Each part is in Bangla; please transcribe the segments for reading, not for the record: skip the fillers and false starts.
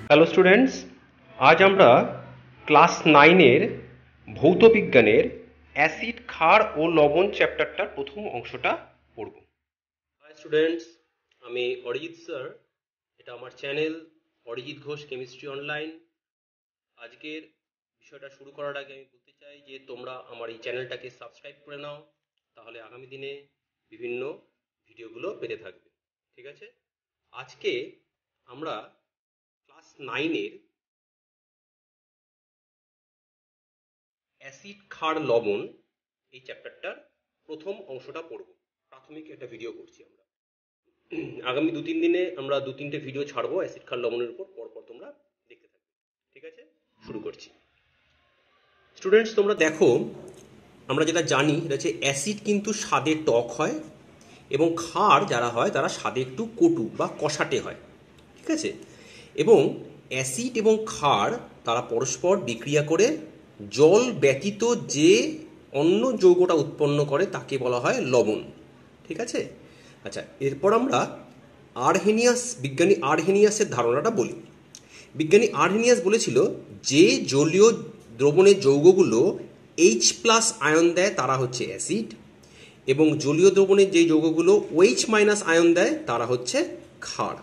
হ্যালো স্টুডেন্টস, আজ আমরা ক্লাস 9-এর ভৌত বিজ্ঞানের অ্যাসিড, ক্ষার ও লবণ চ্যাপ্টারটার প্রথম অংশটা পড়ব। হাই স্টুডেন্টস, আমি অরিজিৎ স্যার। এটা আমার channel Arijit Ghosh chemistry online. আজকের বিষয়টা শুরু করার আগে আমি বলতে চাই যে তোমরা আমার এই চ্যানেলটাকে সাবস্ক্রাইব করে নাও, তাহলে আগামী দিনে বিভিন্ন ভিডিওগুলো পেতে থাকবে। ঠিক আছে? আজকে আমরা ক্লাস 9-এর অ্যাসিড, ক্ষার, লবণ এই চ্যাপ্টারটার প্রথম অংশটা পড়ব। প্রাথমিক একটা ভিডিও করছি আমরা। আগামী 2-3 দিনে আমরা 2-3টে ভিডিও ছাড়বো অ্যাসিড, ক্ষার, লবণের উপর। পরপর তোমরা দেখতে থাকবে। ঠিক আছে, শুরু করছি। স্টুডেন্টস, তোমরা দেখো, আমরা যেটা জানি এটা হচ্ছে অ্যাসিড কিন্তু স্বাদে টক হয় এবং ক্ষার যারা হয় তারা স্বাদে একটু কটু বা কষাটে হয়। ঠিক আছে? এবং অ্যাসিড এবং ক্ষার তারা পরস্পর বিক্রিয়া করে জল ব্যতীত যে অন্য যৌগটা উৎপন্ন করে তাকে বলা হয় লবণ। ঠিক আছে? আচ্ছা, এরপর আমরা বিজ্ঞানী আর্হেনিয়াসের ধারণাটা বলি। বিজ্ঞানী আর্হেনিয়াস বলেছিল যে জলীয় দ্রবণের যৌগগুলো H+ আয়ন দেয় তারা হচ্ছে অ্যাসিড, এবং জলীয় দ্রবণের যে যৌগগুলো OH- আয়ন দেয় তারা হচ্ছে ক্ষার।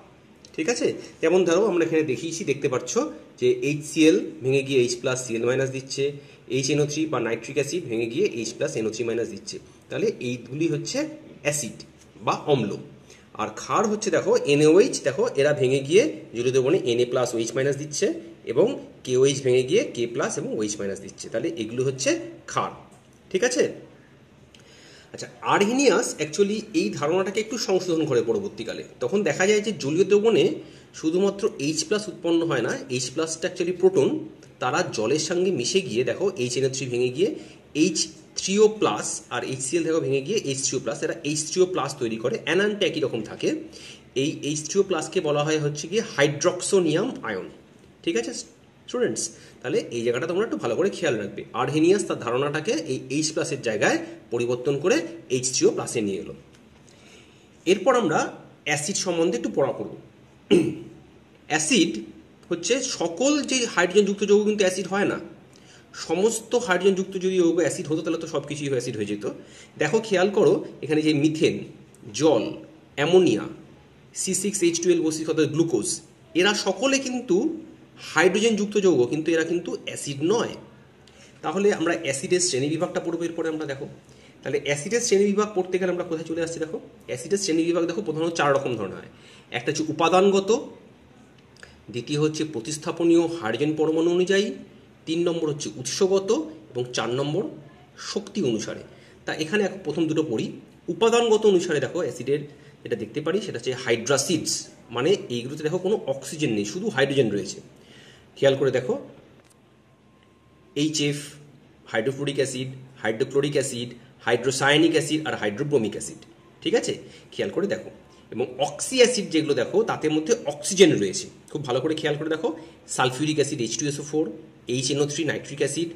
ঠিক আছে? যেমন ধরো আমরা এখানে দেখতে পাচ্ছ যে HCl ভেঙে গিয়ে H+Cl- দিচ্ছে, HNO3 বা নাইট্রিক অ্যাসিড ভেঙে গিয়ে H+NO3- দিচ্ছে। তাহলে এইগুলি হচ্ছে অ্যাসিড বা অম্ল। আর ক্ষার হচ্ছে দেখো NaOH, দেখো এরা ভেঙে গিয়ে জলীয় দ্রবণে Na+OH- দিচ্ছে এবং KOH ভেঙে গিয়ে K+ এবং OH- দিচ্ছে। তাহলে এগুলো হচ্ছে ক্ষার। ঠিক আছে? আচ্ছা, আর্হেনিয়াস অ্যাকচুয়ালি এই ধারণাটাকে একটু সংশোধন করে পরবর্তীকালে। তখন দেখা যায় যে জলীয় দ্রবণে শুধুমাত্র H+ উৎপন্ন হয় না, H+টা অ্যাকচুয়ালি প্রোটন, তারা জলের সঙ্গে মিশে গিয়ে দেখো HNO3 ভেঙে গিয়ে H3O+ আর HCl দেখো ভেঙে গিয়ে H3O+, এরা H3O+ তৈরি করে। অ্যানানটা একই রকম থাকে। এই H3O+কে বলা হয় হচ্ছে গিয়ে হাইড্রক্সোনিয়াম আয়ন। ঠিক আছে স্টুডেন্টস? তাহলে এই জায়গাটা তোমরা একটু ভালো করে খেয়াল রাখবে। আর্হেনিয়াস তার ধারণাটাকে এই H+-এর জায়গায় পরিবর্তন করে H3O+ নিয়ে এলো। এরপর আমরা অ্যাসিড সম্বন্ধে একটু পড়া করব। অ্যাসিড হচ্ছে সকল যে হাইড্রোজেনযুক্ত যৌগ কিন্তু অ্যাসিড হয় না। সমস্ত হাইড্রোজেনযুক্ত যদি যৌগ অ্যাসিড হতো তাহলে তো সব কিছুই অ্যাসিড হয়ে যেত। দেখো, খেয়াল করো, এখানে যে মিথেন, জল, অ্যামোনিয়া, C6H12O6 অর্থাৎ গ্লুকোজ, এরা সকলে কিন্তু হাইড্রোজেনযুক্ত যৌগ, কিন্তু এরা কিন্তু অ্যাসিড নয়। তাহলে আমরা অ্যাসিডের শ্রেণীবিভাগটা পড়বো এরপরে। আমরা দেখো, তাহলে অ্যাসিডের শ্রেণীবিভাগ পড়তে গেলে আমরা কোথায় চলে আসছি? দেখো, অ্যাসিডের শ্রেণীবিভাগ দেখো প্রধানত 4 রকম ধরনের হয়। একটা হচ্ছে উপাদানগত, দ্বিতীয় হচ্ছে প্রতিস্থাপনীয় হাইড্রোজেন পরমাণু অনুযায়ী, 3 নম্বর হচ্ছে উৎসগত, এবং 4 নম্বর শক্তি অনুসারে। তা এখানে প্রথম দুটো পড়ি। উপাদানগত অনুসারে দেখো অ্যাসিডের যেটা দেখতে পারি সেটা হচ্ছে হাইড্রাসিডস, মানে এইগুলোতে দেখো কোনো অক্সিজেন নেই, শুধু হাইড্রোজেন রয়েছে। খেয়াল করে দেখো, HF, hydrofluoric acid, hydrochloric acid, hydrocyanic acid আর হাইড্রোব্রোমিক অ্যাসিড। ঠিক আছে? খেয়াল করে দেখো। এবং অক্সি অ্যাসিড যেগুলো দেখো তাদের মধ্যে অক্সিজেন রয়েছে। খুব ভালো করে খেয়াল করে দেখো, sulphuric acid H2SO4, HNO3 nitric acid,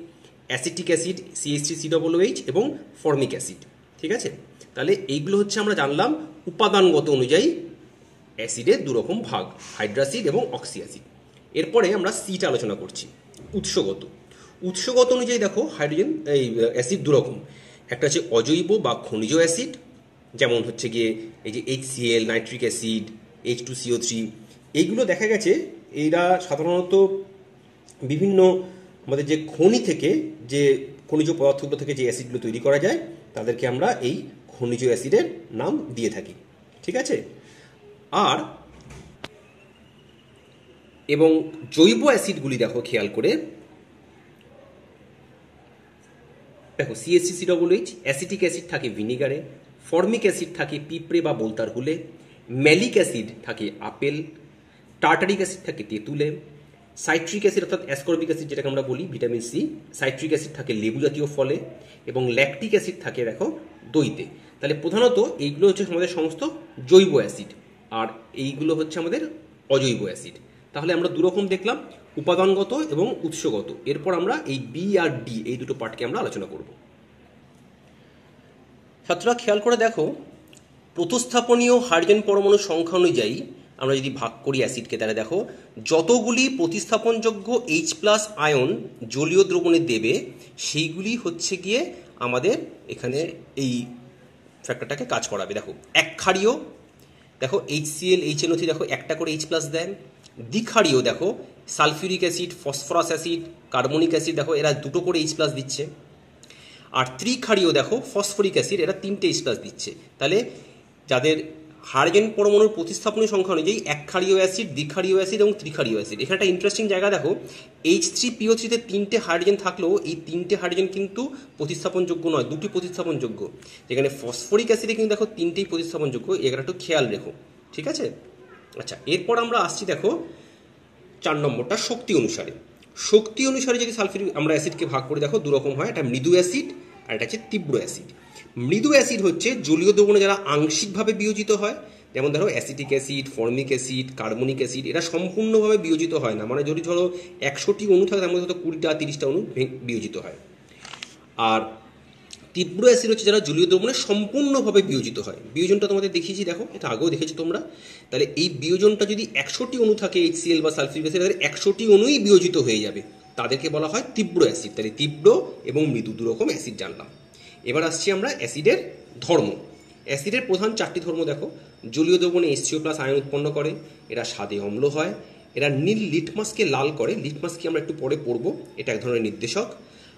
acetic acid CH3COOH এবং ফর্মিক অ্যাসিড। ঠিক আছে? তাহলে এইগুলো হচ্ছে আমরা জানলাম উপাদানগত অনুযায়ী অ্যাসিডের দুরকম ভাগ, হাইড্রাসিড এবং অক্সি অ্যাসিড। এরপরে আমরা সিটা আলোচনা করছি, উৎসগত। উৎসগত অনুযায়ী দেখো হাইড্রোজেন এই অ্যাসিড দুরকম। একটা হচ্ছে অজৈব বা খনিজ অ্যাসিড, যেমন হচ্ছে গিয়ে এই যে HCl, নাইট্রিক অ্যাসিড, H2CO3। এইগুলো দেখা গেছে এরা সাধারণত বিভিন্ন আমাদের যে খনি থেকে, যে খনিজ পদার্থগুলো থেকে যে অ্যাসিডগুলো তৈরি করা যায় তাদেরকে আমরা এই খনিজ অ্যাসিডের নাম দিয়ে থাকি। ঠিক আছে? আর এবং জৈব অ্যাসিডগুলি দেখো খেয়াল করে দেখো, CH3COOH, অ্যাসিটিক অ্যাসিড থাকে ভিনিগারে, ফর্মিক অ্যাসিড থাকে পিঁপড়ে বা বোলতার হুলে, ম্যালিক অ্যাসিড থাকে আপেল, টার্টারিক অ্যাসিড থাকে তেঁতুলে, সাইট্রিক অ্যাসিড অর্থাৎ অ্যাসকর্বিক অ্যাসিড যেটাকে আমরা বলি ভিটামিন সি, সাইট্রিক অ্যাসিড থাকে লেবু জাতীয় ফলে, এবং ল্যাকটিক অ্যাসিড থাকে দেখো দইতে। তাহলে প্রধানত এইগুলো হচ্ছে আমাদের সমস্ত জৈব অ্যাসিড, আর এইগুলো হচ্ছে আমাদের অজৈব অ্যাসিড। তাহলে আমরা দুরকম দেখলাম, উপাদানগত এবং উৎসগত। এরপর আমরা এই বি আর ডি এই দুটো পার্টকে আমরা আলোচনা করব। ছাত্ররা খেয়াল করে দেখো, প্রতিস্থাপনীয় হাইড্রোজেন পরমাণু সংখ্যা অনুযায়ী আমরা যদি ভাগ করি অ্যাসিডকে, তাহলে দেখো যতগুলি প্রতিস্থাপনযোগ্য H+ আয়ন জলীয় দ্রবণে দেবে সেইগুলি হচ্ছে গিয়ে আমাদের এখানে এই ফ্যাক্টরটাকে কাজ করাবে। দেখো এক ক্ষারীয়, দেখো HCl HNO3 দেখো একটা করে H+ দেয়। দ্বিক্ষারীয় দেখো sulphuric acid, phosphorus acid, carbonic acid দেখো এরা দুটো করে H+ দিচ্ছে। আর ত্রিক্ষারীয় দেখো ফসফরিক অ্যাসিড এরা 3টে H+ দিচ্ছে। তাহলে যাদের হাইড্রোজেন পরমাণুর প্রতিস্থাপনী সংখ্যা অনুযায়ী একক্ষারীয় অ্যাসিড, দ্বিক্ষারীয় অ্যাসিড এবং ত্রিক্ষারীয় অ্যাসিড, এখানে একটা ইন্টারেস্টিং জায়গা দেখো H3PO3-তে 3টে হাইড্রোজেন থাকলেও এই 3টে হাইড্রোজেন কিন্তু প্রতিস্থাপনযোগ্য নয়, দুটি প্রতিস্থাপনযোগ্য। যেখানে ফসফরিক অ্যাসিডে কিন্তু দেখো 3টেই প্রতিস্থাপনযোগ্য, এগুলো একটু খেয়াল রেখো, ঠিক আছে। আচ্ছা, এরপর আমরা আসছি দেখো 4 নম্বরটা শক্তি অনুসারে। শক্তি অনুসারে যদি সালফিউরিক আমরা অ্যাসিডকে ভাগ করে দেখো দুরকম হয়, একটা মৃদু অ্যাসিড আর এটা হচ্ছে তীব্র অ্যাসিড। মৃদু অ্যাসিড হচ্ছে জলীয় দ্রবণে যারা আংশিকভাবে বিয়োজিত হয়, যেমন ধরো acetic acid, formic acid, carbonic acid, এরা সম্পূর্ণভাবে বিয়োজিত হয় না। মানে যদি ধরো 100টি অণু থাকে তার মধ্যে হয়তো 20টা 30টা অণু বিয়োজিত হয়। আর তীব্র অ্যাসিড হচ্ছে যারা জলীয় দ্রবণে সম্পূর্ণভাবে বিয়োজিত হয়। বিয়োজনটা তোমাদের দেখিয়েছি, দেখো এটা আগেও দেখেছো তোমরা। তাহলে এই বিয়োজনটা যদি 100টি অণু থাকে HCl বা সালফিউরিক অ্যাসিড, তাদের 100টি অণুই বিয়োজিত হয়ে যাবে, তাদেরকে বলা হয় তীব্র অ্যাসিড। তাহলে তীব্র এবং মৃদু দুরকম অ্যাসিড জানলাম। এবার আসছি আমরা অ্যাসিডের ধর্ম। অ্যাসিডের প্রধান 4টি ধর্ম দেখো। জলীয় দ্রবণে H3O+ আয়ন উৎপন্ন করে, এরা স্বাদে অম্ল হয়, এরা নীল লিটমাসকে লাল করে, লিটমাসকে আমরা একটু পরে পড়বো, এটা এক ধরনের নির্দেশক।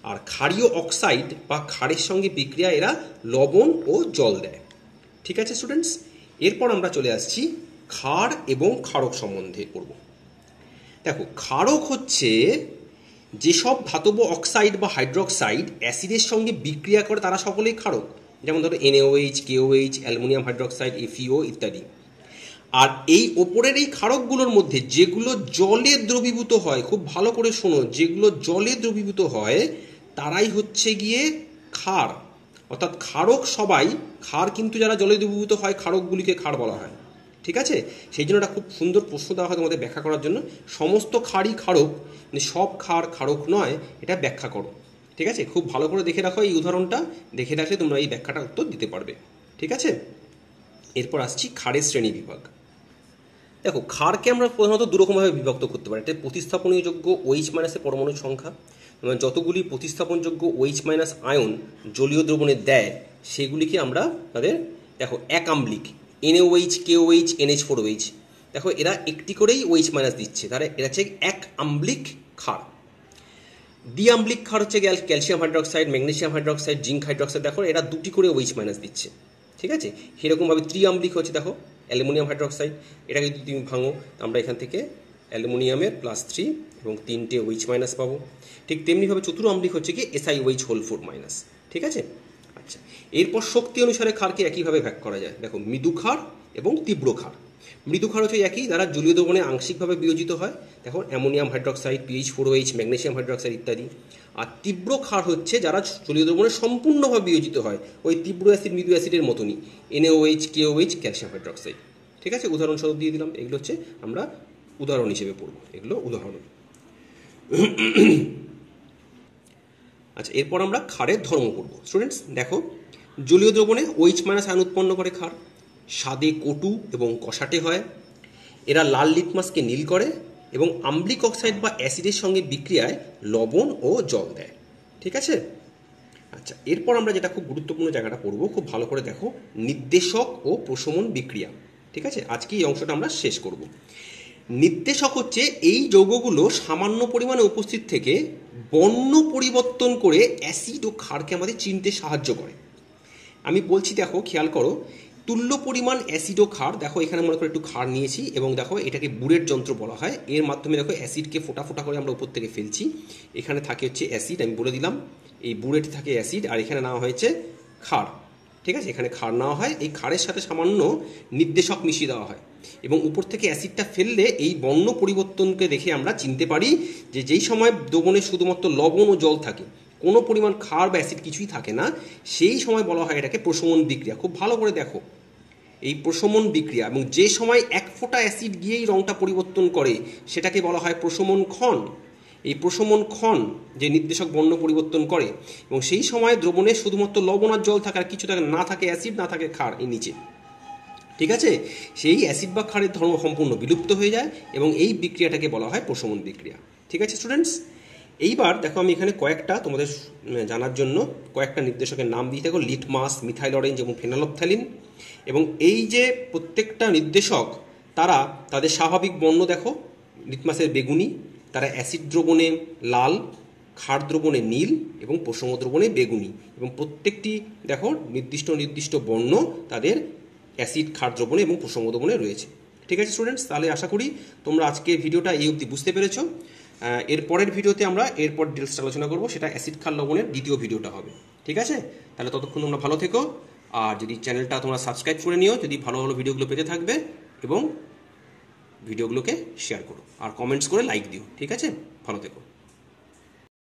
আর ক্ষারীয় অক্সাইড বা ক্ষারের সঙ্গে বিক্রিয়া এরা লবণ ও জল দেয়, ঠিক আছে স্টুডেন্টস। এরপর আমরা চলে আসছি ক্ষার এবং ক্ষারক সম্বন্ধে পড়ব। দেখো ক্ষারক হচ্ছে যেসব ধাতব অক্সাইড বা হাইড্রোক্সাইড অ্যাসিডের সঙ্গে বিক্রিয়া করে তারা সকলেই ক্ষারক। যেমন ধরো NaOH, KOH, aluminium hydroxide, FeO ইত্যাদি। আর এই ওপরের এই ক্ষারকগুলোর মধ্যে যেগুলো জলে দ্রবীভূত হয়, খুব ভালো করে শোনো, যেগুলো জলে দ্রবীভূত হয় তারাই হচ্ছে গিয়ে ক্ষার। অর্থাৎ ক্ষারক সবাই ক্ষার, কিন্তু যারা জলে দ্রবীভূত হয় ক্ষারকগুলিকে ক্ষার বলা হয়, ঠিক আছে। সেই জন্য একটা খুব সুন্দর প্রশ্ন দেওয়া হয় তোমাদের ব্যাখ্যা করার জন্য, সমস্ত ক্ষারই ক্ষারক, মানে সব ক্ষার ক্ষারক নয়, এটা ব্যাখ্যা করো, ঠিক আছে। খুব ভালো করে দেখে রাখো এই উদাহরণটা, দেখে রাখলে তোমরা এই ব্যাখ্যাটা উত্তর দিতে পারবে, ঠিক আছে। এরপর আসছি ক্ষারের শ্রেণী বিভাগ। দেখো ক্ষারকে আমরা প্রধানত দুরকমভাবে বিভক্ত করতে পারি। এটা প্রতিস্থাপনীয়যোগ্য OH- এর পরমাণুর সংখ্যা, যতগুলি প্রতিস্থাপনযোগ্য OH- আয়ন জলীয় দ্রবণে দেয় সেগুলিকে আমরা তাদের দেখো এক আম্লিক NaOH, KOH, NH4OH, দেখো এরা একটি করেই OH- দিচ্ছে, তাহলে এরা হচ্ছে এক আম্লিক ক্ষার। দ্বিআম্লিক ক্ষার হচ্ছে calcium hydroxide, magnesium hydroxide, zinc hydroxide, দেখো এরা দুটি করে OH- দিচ্ছে, ঠিক আছে। সেরকমভাবে ত্রিআম্লিক হচ্ছে দেখো অ্যালুমিনিয়াম হাইড্রোক্সাইড, এটা যদি তুমি ভাঙো আমরা এখান থেকে অ্যালুমিনিয়ামের +3 এবং 3টে OH- পাবো। ঠিক তেমনিভাবে চতুরাম্লিক হচ্ছে কি SiOH4-, ঠিক আছে। আচ্ছা, এরপর শক্তি অনুসারে ক্ষারকে একইভাবে ভাগ করা যায়। দেখো মৃদু ক্ষার এবং তীব্র ক্ষার। মৃদু ক্ষার হচ্ছে একই, যারা জলীয় দ্রবণে আংশিকভাবে বিয়োজিত হয়, দেখো ammonium hydroxide, PH4OH, magnesium hydroxide ইত্যাদি। আর তীব্র ক্ষার হচ্ছে যারা জলীয় দ্রবণে সম্পূর্ণভাবে বিয়োজিত হয়, ওই তীব্র অ্যাসিড মৃদু অ্যাসিডের মতনই, NaOH, KOH, ক্যালসিয়াম হাইড্রোক্সাইড, ঠিক আছে। উদাহরণস্বরূপ দিয়ে দিলাম, এগুলো হচ্ছে আমরা উদাহরণ হিসেবে পড়ব, এগুলো উদাহরণ। আচ্ছা, এরপর আমরা ক্ষারের ধর্ম পড়ব স্টুডেন্টস। দেখো জলীয় দ্রবণে OH- আয়ন উৎপন্ন করে ক্ষার, স্বাদে কটু এবং কষাটে হয়, এরা লাল লিটমাসকে নীল করে এবং আম্লিক অক্সাইড বা অ্যাসিডের সঙ্গে বিক্রিয়ায় লবণ ও জল দেয়, ঠিক আছে। আচ্ছা, এরপর আমরা যেটা খুব গুরুত্বপূর্ণ জায়গাটা পড়বো, খুব ভালো করে দেখো, নির্দেশক ও প্রশমন বিক্রিয়া, ঠিক আছে। আজকে এই অংশটা আমরা শেষ করব। নির্দেশক হচ্ছে এই যৌগগুলো সামান্য পরিমাণে উপস্থিত থেকে বর্ণ পরিবর্তন করে অ্যাসিড ও ক্ষারকে আমাদের চিনতে সাহায্য করে। আমি বলছি, দেখো খেয়াল করো, তুল্য পরিমাণ অ্যাসিড ও ক্ষার, দেখো এখানে মনে করে একটু ক্ষার নিয়েছি এবং দেখো এটাকে বুরেট যন্ত্র বলা হয়। এর মাধ্যমে দেখো অ্যাসিডকে ফোটা ফোটা করে আমরা উপর থেকে ফেলছি। এখানে থাকে হচ্ছে অ্যাসিড, আমি বলে দিলাম, এই বুরেটে থাকে অ্যাসিড, আর এখানে নেওয়া হয়েছে ক্ষার, ঠিক আছে। এখানে ক্ষার নেওয়া হয়, এই ক্ষারের সাথে সামান্য নির্দেশক মিশিয়ে দেওয়া হয় এবং উপর থেকে অ্যাসিডটা ফেললে এই বর্ণ পরিবর্তনকে দেখে আমরা চিনতে পারি যে যেই সময় দ্রবণে শুধুমাত্র লবণ ও জল থাকে, কোনো পরিমাণ ক্ষার বা অ্যাসিড কিছুই থাকে না, সেই সময় বলা হয় এটাকে প্রশমন বিক্রিয়া। খুব ভালো করে দেখো এই প্রশমন বিক্রিয়া, এবং যে সময় এক ফোঁটা অ্যাসিড গিয়েই রঙটা পরিবর্তন করে সেটাকে বলা হয় প্রশমন ক্ষণ। এই প্রশমন ক্ষণ যে নির্দেশক বর্ণ পরিবর্তন করে, এবং সেই সময় দ্রবণে শুধুমাত্র লবণ আর জল থাকে, আর কিছু থাকে না, থাকে অ্যাসিড, না থাকে ক্ষার এই নিচে। ঠিক আছে, সেই অ্যাসিড বা ক্ষারের ধর্ম সম্পূর্ণ বিলুপ্ত হয়ে যায় এবং এই বিক্রিয়াটাকে বলা হয় প্রশমন বিক্রিয়া। ঠিক আছে স্টুডেন্টস, এইবার দেখো আমি এখানে কয়েকটা তোমাদের জানার জন্য কয়েকটা নির্দেশকের নাম দিয়ে থাকো, লিটমাস, মিথাইল অরেঞ্জ এবং ফেনলফথ্যালিন। এবং এই যে প্রত্যেকটা নির্দেশক তারা তাদের স্বাভাবিক বর্ণ দেখো, লিটমাসের বেগুনি, তারা অ্যাসিড দ্রবণে লাল, ক্ষার দ্রবণে নীল এবং প্রশম দ্রবণে বেগুনি, এবং প্রত্যেকটি দেখো নির্দিষ্ট বর্ণ তাদের অ্যাসিড, ক্ষার দ্রবণে এবং প্রশম দ্রবণে রয়েছে। ঠিক আছে স্টুডেন্টস, তাহলে আশা করি তোমরা আজকে ভিডিওটা এই অবধি বুঝতে পেরেছো। এর পরের ভিডিওতে আমরা এরপর ডিটেলসটা আলোচনা করবো, সেটা অ্যাসিড ক্ষার লবণের দ্বিতীয় ভিডিওটা হবে। ঠিক আছে, তাহলে ততক্ষণ তোমরা ভালো থেকো, আর যদি চ্যানেলটা তোমরা সাবস্ক্রাইব করে নিও যদি ভালো ভালো ভিডিওগুলো পেতে থাকবে, এবং ভিডিওগুলোকে শেয়ার করো আর কমেন্টস করে লাইক দিও। ঠিক আছে, ভালো থেকো।